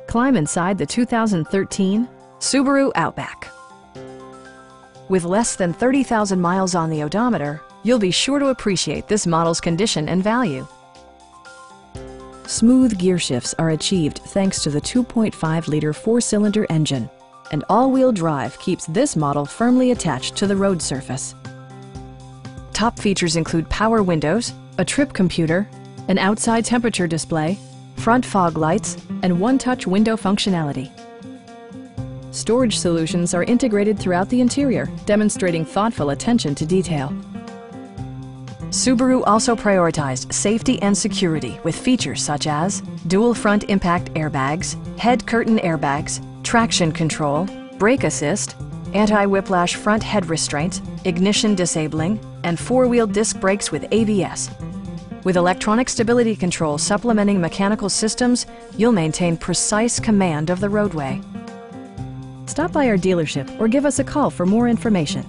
Climb inside the 2013 Subaru Outback. With less than 30,000 miles on the odometer, you'll be sure to appreciate this model's condition and value. Smooth gear shifts are achieved thanks to the 2.5-liter four-cylinder engine, and all-wheel drive keeps this model firmly attached to the road surface. Top features include power windows, a trip computer, an outside temperature display, front fog lights, and one-touch window functionality. Storage solutions are integrated throughout the interior, demonstrating thoughtful attention to detail. Subaru also prioritized safety and security with features such as dual front impact airbags, head curtain airbags, traction control, brake assist, anti-whiplash front head restraints, ignition disabling, and four-wheel disc brakes with ABS. With electronic stability control supplementing mechanical systems, you'll maintain precise command of the roadway. Stop by our dealership or give us a call for more information.